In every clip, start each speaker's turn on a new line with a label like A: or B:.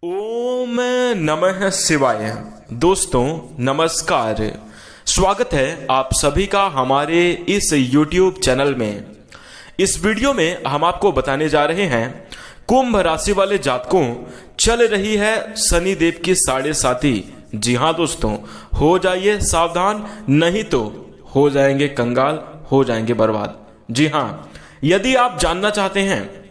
A: ओम नमः शिवाय। दोस्तों नमस्कार, स्वागत है आप सभी का हमारे इस YouTube चैनल में। इस वीडियो में हम आपको बताने जा रहे हैं कुंभ राशि वाले जातकों चल रही है शनि देव की 7.5। जी हाँ दोस्तों, हो जाइए सावधान, नहीं तो हो जाएंगे कंगाल, हो जाएंगे बर्बाद। जी हाँ, यदि आप जानना चाहते हैं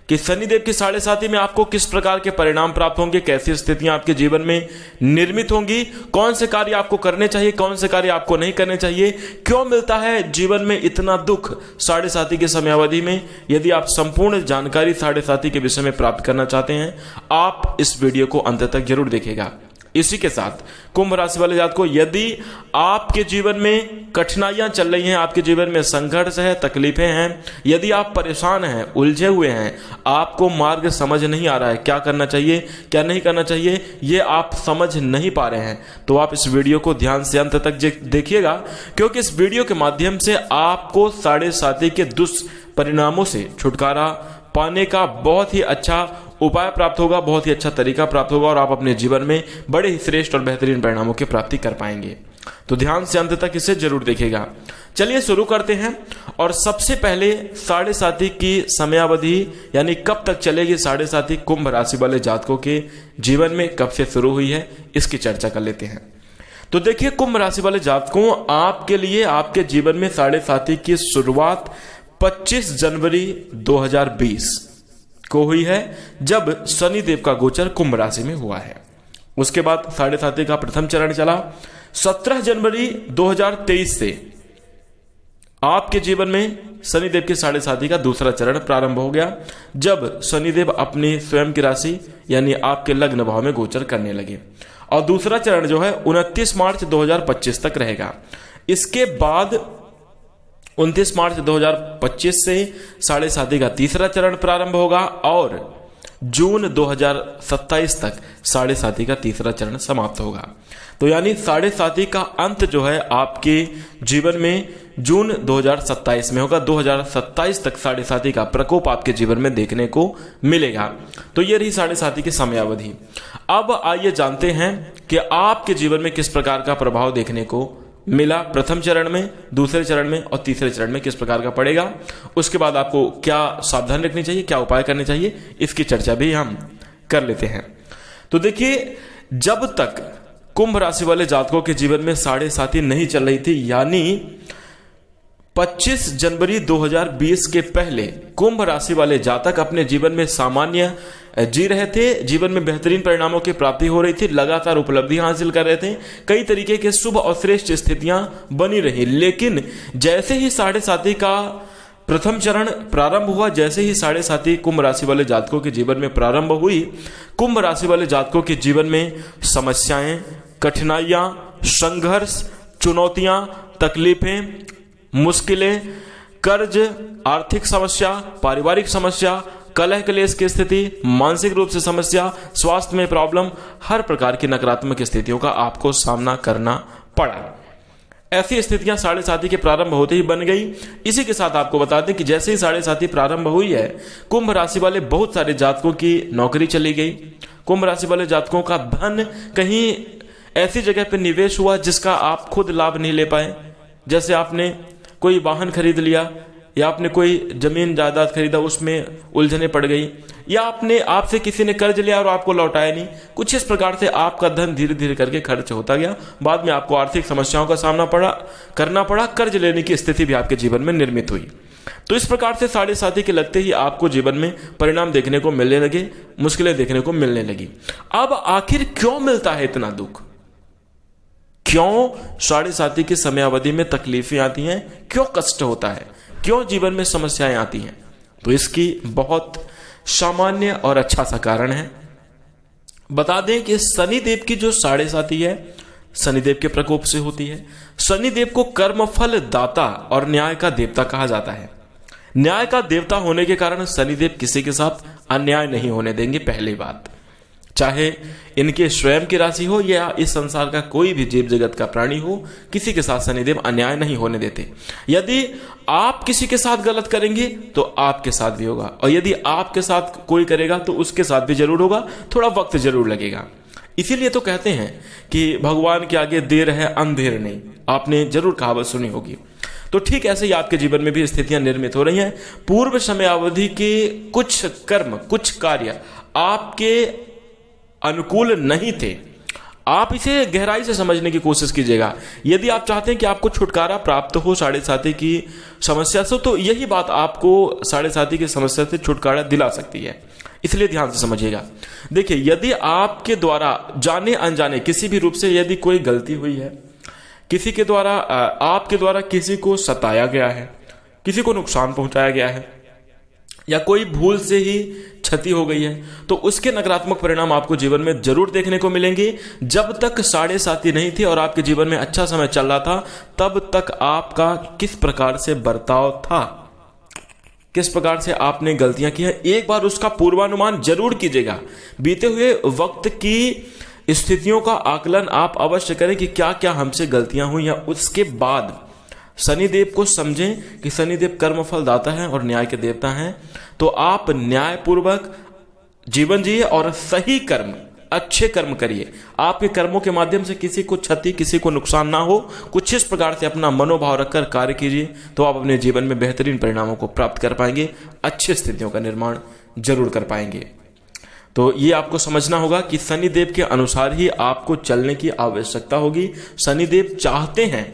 A: कि शनिदेव की 7.5 में आपको किस प्रकार के परिणाम प्राप्त होंगे, कैसी स्थितियां आपके जीवन में निर्मित होंगी, कौन से कार्य आपको करने चाहिए, कौन से कार्य आपको नहीं करने चाहिए, क्यों मिलता है जीवन में इतना दुख 7.5 की समयावधि में, यदि आप संपूर्ण जानकारी 7.5 के विषय में प्राप्त करना चाहते हैं, आप इस वीडियो को अंत तक जरूर देखिएगा। इसी के साथ कुंभ राशि वाले जातकों, यदि आपके जीवन में कठिनाइयां चल रही हैं, आपके जीवन में संघर्ष है, तकलीफें हैं, यदि आप परेशान हैं, उलझे हुए हैं, आपको मार्ग समझ नहीं आ रहा है, क्या करना चाहिए क्या नहीं करना चाहिए, ये आप समझ नहीं पा रहे हैं, तो आप इस वीडियो को ध्यान से अंत तक देखिएगा, क्योंकि इस वीडियो के माध्यम से आपको 7.5 के दुष्परिणामों से छुटकारा पाने का बहुत ही अच्छा उपाय प्राप्त होगा, बहुत ही अच्छा तरीका प्राप्त होगा और आप अपने जीवन में बड़े ही श्रेष्ठ और बेहतरीन परिणामों की प्राप्ति कर पाएंगे। तो ध्यान से अंत तक इसे जरूर देखिएगा। चलिए शुरू करते हैं। और सबसे पहले 7.5 की समयावधि यानी कब तक चलेगी 7.5 कुंभ राशि वाले जातकों के जीवन में, कब से शुरू हुई है, इसकी चर्चा कर लेते हैं। तो देखिए कुंभ राशि वाले जातकों, आपके लिए आपके जीवन में 7.5 की शुरुआत 25 जनवरी 2020 को हुई है, जब शनिदेव का गोचर कुंभ राशि में हुआ है। उसके बाद 7.5 का प्रथम चरण चला। 17 जनवरी 2023 से आपके जीवन में शनिदेव की 7.5 का दूसरा चरण प्रारंभ हो गया, जब शनिदेव अपनी स्वयं की राशि यानी आपके लग्न भाव में गोचर करने लगे। और दूसरा चरण जो है 29 मार्च 2025 तक रहेगा। इसके बाद 29 मार्च 2025 से 7.5 का तीसरा चरण प्रारंभ होगा और जून 2027 तक 7.5 का तीसरा चरण समाप्त होगा। तो यानी 7.5 का अंत जो है आपके जीवन में जून 2027 में होगा। 2027 तक 7.5 का प्रकोप आपके जीवन में देखने को मिलेगा। तो ये रही 7.5 की समयावधि। अब आइए जानते हैं कि आपके जीवन में किस प्रकार का प्रभाव देखने को मिला, प्रथम चरण में, दूसरे चरण में और तीसरे चरण में किस प्रकार का पड़ेगा। उसके बाद आपको क्या सावधान रखनी चाहिए, क्या उपाय करने चाहिए, इसकी चर्चा भी हम कर लेते हैं। तो देखिए, जब तक कुंभ राशि वाले जातकों के जीवन में 7.5 नहीं चल रही थी, यानी 25 जनवरी 2020 के पहले कुंभ राशि वाले जातक अपने जीवन में सामान्य जी रहे थे, जीवन में बेहतरीन परिणामों की प्राप्ति हो रही थी, लगातार उपलब्धि हासिल कर रहे थे, कई तरीके के शुभ और श्रेष्ठ स्थितियां बनी रही। लेकिन जैसे ही 7.5 का प्रथम चरण प्रारंभ हुआ, जैसे ही 7.5 कुंभ राशि वाले जातकों के जीवन में प्रारंभ हुई, कुंभ राशि वाले जातकों के जीवन में समस्याएं, कठिनाइयां, संघर्ष, चुनौतियां, तकलीफें, मुश्किलें, कर्ज, आर्थिक समस्या, पारिवारिक समस्या, कलह क्लेश की स्थिति, मानसिक रूप से समस्या, स्वास्थ्य में प्रॉब्लम, हर प्रकार की नकारात्मक स्थितियों का आपको सामना करना पड़ा। ऐसी स्थितियां 7.5 के प्रारंभ होते ही बन गई। इसी के साथ आपको बता दें कि जैसे ही 7.5 प्रारंभ हुई है, कुंभ राशि वाले बहुत सारे जातकों की नौकरी चली गई। कुंभ राशि वाले जातकों का धन कहीं ऐसी जगह पर निवेश हुआ जिसका आप खुद लाभ नहीं ले पाए। जैसे आपने कोई वाहन खरीद लिया या आपने कोई जमीन जायदाद खरीदा, उसमें उलझने पड़ गई, या आपसे किसी ने कर्ज लिया और आपको लौटाया नहीं। कुछ इस प्रकार से आपका धन धीरे धीरे करके खर्च होता गया। बाद में आपको आर्थिक समस्याओं का सामना करना पड़ा, कर्ज लेने की स्थिति भी आपके जीवन में निर्मित हुई। तो इस प्रकार से 7.5 के लगते ही आपको जीवन में परिणाम देखने को मिलने लगे, मुश्किलें देखने को मिलने लगी। अब आखिर क्यों मिलता है इतना दुख, क्यों 7.5 की समयावधि में तकलीफें आती हैं, क्यों कष्ट होता है, क्यों जीवन में समस्याएं आती हैं? तो इसकी बहुत सामान्य और अच्छा सा कारण है। बता दें कि शनिदेव की जो 7.5 है, शनिदेव के प्रकोप से होती है। शनिदेव को कर्मफल दाता और न्याय का देवता कहा जाता है। न्याय का देवता होने के कारण शनिदेव किसी के साथ अन्याय नहीं होने देंगे, पहली बात। चाहे इनके स्वयं की राशि हो या इस संसार का कोई भी जीव जगत का प्राणी हो, किसी के साथ शनिदेव अन्याय नहीं होने देते। यदि आप किसी के साथ गलत करेंगे तो आपके साथ भी होगा, और यदि आपके साथ कोई करेगा तो उसके साथ भी जरूर होगा, थोड़ा वक्त जरूर लगेगा। इसीलिए तो कहते हैं कि भगवान के आगे देर है अंधेर नहीं, आपने जरूर कहावत सुनी होगी। तो ठीक ऐसे ही आपके जीवन में भी स्थितियां निर्मित हो रही हैं। पूर्व समयावधि के कुछ कर्म, कुछ कार्य आपके अनुकूल नहीं थे। आप इसे गहराई से समझने की कोशिश कीजिएगा। यदि आप चाहते हैं कि आपको छुटकारा प्राप्त हो साढ़े साथी की समस्या से, तो यही बात आपको साढ़े साथी की समस्या से छुटकारा दिला सकती है। इसलिए ध्यान से समझिएगा। देखिए, यदि आपके द्वारा जाने अनजाने किसी भी रूप से यदि कोई गलती हुई है, किसी के द्वारा आपके द्वारा किसी को सताया गया है, किसी को नुकसान पहुंचाया गया है, या कोई भूल से ही क्षति हो गई है, तो उसके नकारात्मक परिणाम आपको जीवन में जरूर देखने को मिलेंगे। जब तक साढ़े साथी नहीं थे और आपके जीवन में अच्छा समय चल रहा था, तब तक आपका किस प्रकार से बर्ताव था, किस प्रकार से आपने गलतियां की हैं, एक बार उसका पूर्वानुमान जरूर कीजिएगा। बीते हुए वक्त की स्थितियों का आकलन आप अवश्य करें कि क्या क्या हमसे गलतियां हुई हैं। उसके बाद शनिदेव को समझें कि शनिदेव कर्मफल दाता है और न्याय के देवता हैं। तो आप न्यायपूर्वक जीवन जिए और सही कर्म, अच्छे कर्म करिए। आपके कर्मों के माध्यम से किसी को क्षति, किसी को नुकसान ना हो। कुछ इस प्रकार से अपना मनोभाव रखकर कार्य कीजिए, तो आप अपने जीवन में बेहतरीन परिणामों को प्राप्त कर पाएंगे, अच्छी स्थितियों का निर्माण जरूर कर पाएंगे। तो ये आपको समझना होगा कि शनिदेव के अनुसार ही आपको चलने की आवश्यकता होगी। शनिदेव चाहते हैं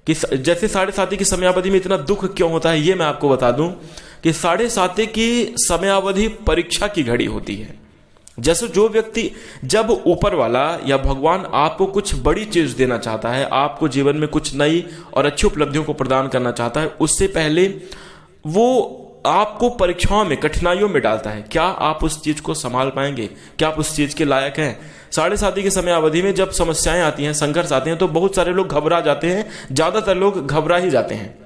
A: कि जैसे साढ़े साथी की समयावधि में इतना दुख क्यों होता है, ये मैं आपको बता दूं कि साढ़े साथी की समयावधि परीक्षा की घड़ी होती है। जैसे जो व्यक्ति, जब ऊपर वाला या भगवान आपको कुछ बड़ी चीज देना चाहता है, आपको जीवन में कुछ नई और अच्छी उपलब्धियों को प्रदान करना चाहता है, उससे पहले वो आपको परीक्षाओं में, कठिनाइयों में डालता है। क्या आप उस चीज को संभाल पाएंगे, क्या आप उस चीज के लायक हैं? साढ़े साथी की समय अवधि में जब समस्याएं आती हैं, संघर्ष आते हैं, तो बहुत सारे लोग घबरा जाते हैं, ज्यादातर लोग घबरा ही जाते हैं।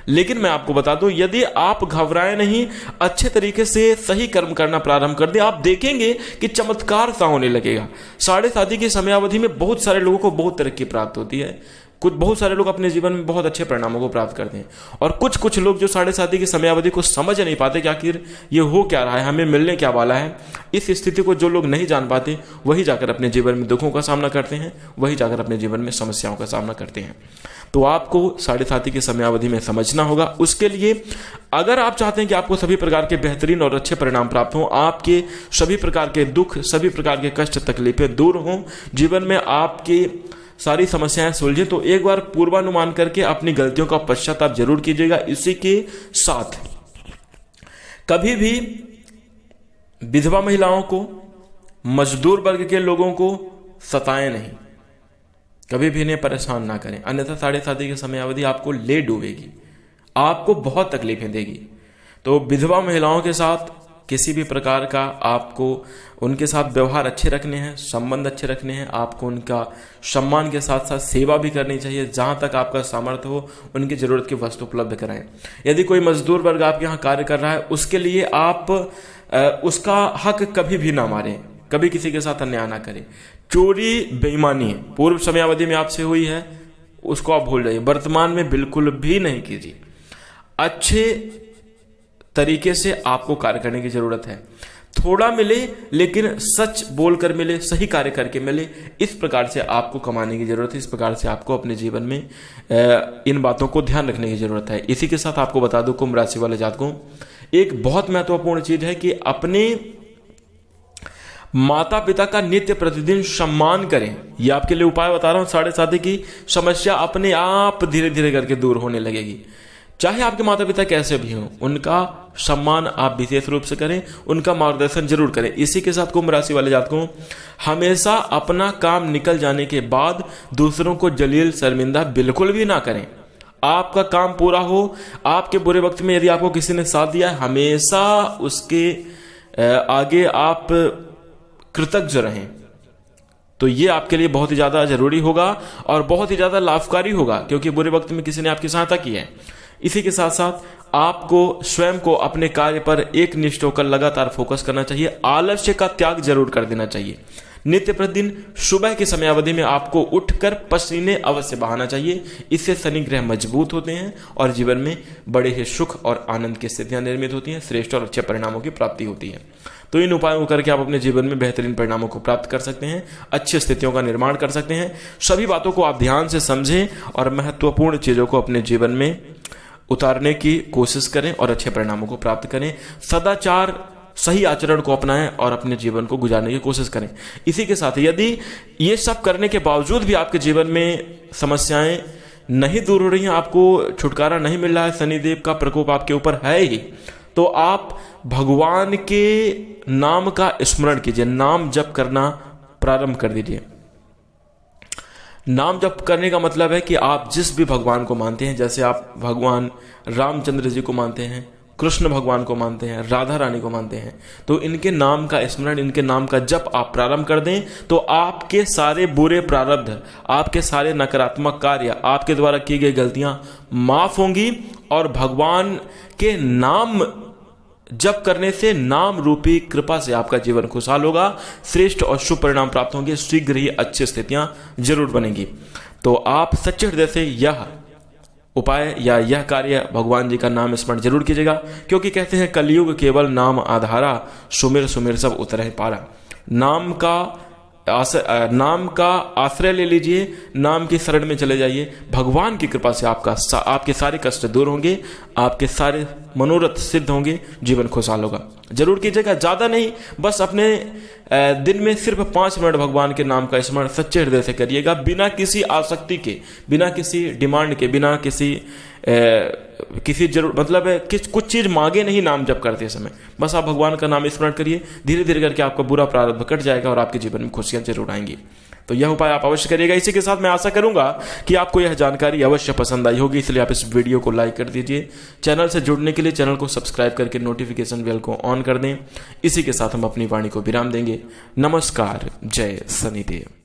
A: लेकिन मैं आपको बता दूं, यदि आप घबराए नहीं, अच्छे तरीके से सही कर्म करना प्रारंभ कर दें, आप देखेंगे कि चमत्कार सा होने लगेगा। साढ़े साथी की समयावधि में बहुत सारे लोगों को बहुत तरक्की प्राप्त होती है। बहुत सारे लोग अपने जीवन में बहुत अच्छे परिणामों को प्राप्त करते हैं, और कुछ लोग जो साढ़े साथी की समयावधि को समझ नहीं पाते कि आखिर ये हो क्या रहा है, हमें मिलने क्या वाला है। इस स्थिति को जो लोग नहीं जान पाते, वही जाकर अपने जीवन में दुखों का सामना करते हैं, वही जाकर अपने जीवन में समस्याओं का सामना करते हैं। तो आपको साढ़े साथी की समयावधि में समझना होगा। उसके लिए अगर आप चाहते हैं कि आपको सभी प्रकार के बेहतरीन और अच्छे परिणाम प्राप्त हों, आपके सभी प्रकार के दुख, सभी प्रकार के कष्ट, तकलीफें दूर हों, जीवन में आपकी सारी समस्याएं सुलझे, तो एक बार पूर्वानुमान करके अपनी गलतियों का पश्चाताप जरूर कीजिएगा। इसी के साथ कभी भी विधवा महिलाओं को, मजदूर वर्ग के लोगों को सताएं नहीं, कभी भी इन्हें परेशान ना करें, अन्यथा साढ़े साथी की समयावधि आपको ले डूबेगी, आपको बहुत तकलीफें देगी। तो विधवा महिलाओं के साथ किसी भी प्रकार का आपको उनके साथ व्यवहार अच्छे रखने हैं, संबंध अच्छे रखने हैं। आपको उनका सम्मान के साथ साथ सेवा भी करनी चाहिए। जहां तक आपका सामर्थ्य हो, उनकी जरूरत की वस्तु उपलब्ध कराएं। यदि कोई मजदूर वर्ग आपके यहाँ कार्य कर रहा है, उसके लिए आप उसका हक कभी भी ना मारें, कभी किसी के साथ अन्याय ना करें। चोरी, बेईमानी पूर्व समयावधि में आपसे हुई है, उसको आप भूल जाइए, वर्तमान में बिल्कुल भी नहीं कीजिए। अच्छे तरीके से आपको कार्य करने की जरूरत है। थोड़ा मिले लेकिन सच बोलकर मिले, सही कार्य करके मिले, इस प्रकार से आपको कमाने की जरूरत है। इस प्रकार से आपको अपने जीवन में इन बातों को ध्यान रखने की जरूरत है। इसी के साथ आपको बता दूं, कुंभ राशि वाले जातकों, एक बहुत महत्वपूर्ण चीज है कि अपने माता पिता का नित्य प्रतिदिन सम्मान करें। यह आपके लिए उपाय बता रहा हूं। साढ़े साथी की समस्या अपने आप धीरे धीरे करके दूर होने लगेगी। चाहे आपके माता पिता कैसे भी हों, उनका सम्मान आप विशेष रूप से करें, उनका मार्गदर्शन जरूर करें। इसी के साथ कुंभ राशि वाले जातकों, हमेशा अपना काम निकल जाने के बाद दूसरों को जलील शर्मिंदा बिल्कुल भी ना करें। आपका काम पूरा हो, आपके बुरे वक्त में यदि आपको किसी ने साथ दिया, हमेशा उसके आगे आप कृतज्ञ रहें। तो ये आपके लिए बहुत ही ज्यादा जरूरी होगा और बहुत ही ज्यादा लाभकारी होगा, क्योंकि बुरे वक्त में किसी ने आपकी सहायता की है। इसी के साथ साथ आपको स्वयं को अपने कार्य पर एक निष्ठ होकर लगातार फोकस करना चाहिए। आलस्य का त्याग जरूर कर देना चाहिए। नित्य प्रतिदिन सुबह की समयावधि में आपको उठकर पसीने अवश्य बहाना चाहिए। इससे शनि ग्रह मजबूत होते हैं और जीवन में बड़े ही सुख और आनंद की स्थितियां निर्मित होती हैं, श्रेष्ठ और अच्छे परिणामों की प्राप्ति होती है। तो इन उपायों को करके आप अपने जीवन में बेहतरीन परिणामों को प्राप्त कर सकते हैं, अच्छी स्थितियों का निर्माण कर सकते हैं। सभी बातों को आप ध्यान से समझें और महत्वपूर्ण चीजों को अपने जीवन में उतारने की कोशिश करें और अच्छे परिणामों को प्राप्त करें। सदाचार, सही आचरण को अपनाएं और अपने जीवन को गुजारने की कोशिश करें। इसी के साथ यदि ये सब करने के बावजूद भी आपके जीवन में समस्याएं नहीं दूर हो रही हैं, आपको छुटकारा नहीं मिल रहा है, शनिदेव का प्रकोप आपके ऊपर है ही, तो आप भगवान के नाम का स्मरण कीजिए। नाम जप करना प्रारंभ कर दीजिए। नाम जप करने का मतलब है कि आप जिस भी भगवान को मानते हैं, जैसे आप भगवान रामचंद्र जी को मानते हैं, कृष्ण भगवान को मानते हैं, राधा रानी को मानते हैं, तो इनके नाम का स्मरण, इनके नाम का जप आप प्रारंभ कर दें तो आपके सारे बुरे प्रारब्ध, आपके सारे नकारात्मक कार्य, आपके द्वारा की गई गलतियां माफ होंगी और भगवान के नाम जप करने से नाम रूपी कृपा से आपका जीवन खुशहाल होगा, श्रेष्ठ और शुभ परिणाम प्राप्त होंगे, शीघ्र ही अच्छी स्थितियां जरूर बनेंगी। तो आप सच्चे हृदय से यह उपाय या यह कार्य भगवान जी का नाम स्मरण जरूर कीजिएगा, क्योंकि कहते हैं कलयुग केवल नाम आधारा, सुमिर सुमिर सब उतरहि पारा। नाम का आश्रय ले लीजिए, नाम की शरण में चले जाइए। भगवान की कृपा से आपके सारे कष्ट दूर होंगे, आपके सारे मनोरथ सिद्ध होंगे, जीवन खुशहाल होगा। जरूर कीजिएगा, ज्यादा नहीं, बस अपने दिन में सिर्फ 5 मिनट भगवान के नाम का स्मरण सच्चे हृदय से करिएगा, बिना किसी आसक्ति के, बिना किसी डिमांड के, बिना किसी जरूर मतलब है कुछ चीज मांगे नहीं। नाम जप करते समय बस आप भगवान का नाम स्मरण करिए, धीरे धीरे करके आपका बुरा प्रारब्ध कट जाएगा और आपके जीवन में खुशियां जरूर आएंगी। तो यह उपाय आप अवश्य करिएगा। इसी के साथ मैं आशा करूंगा कि आपको यह जानकारी अवश्य पसंद आई होगी, इसलिए आप इस वीडियो को लाइक कर दीजिए। चैनल से जुड़ने के लिए चैनल को सब्सक्राइब करके नोटिफिकेशन बेल को ऑन कर दें। इसी के साथ हम अपनी वाणी को विराम देंगे। नमस्कार, जय शनिदेव।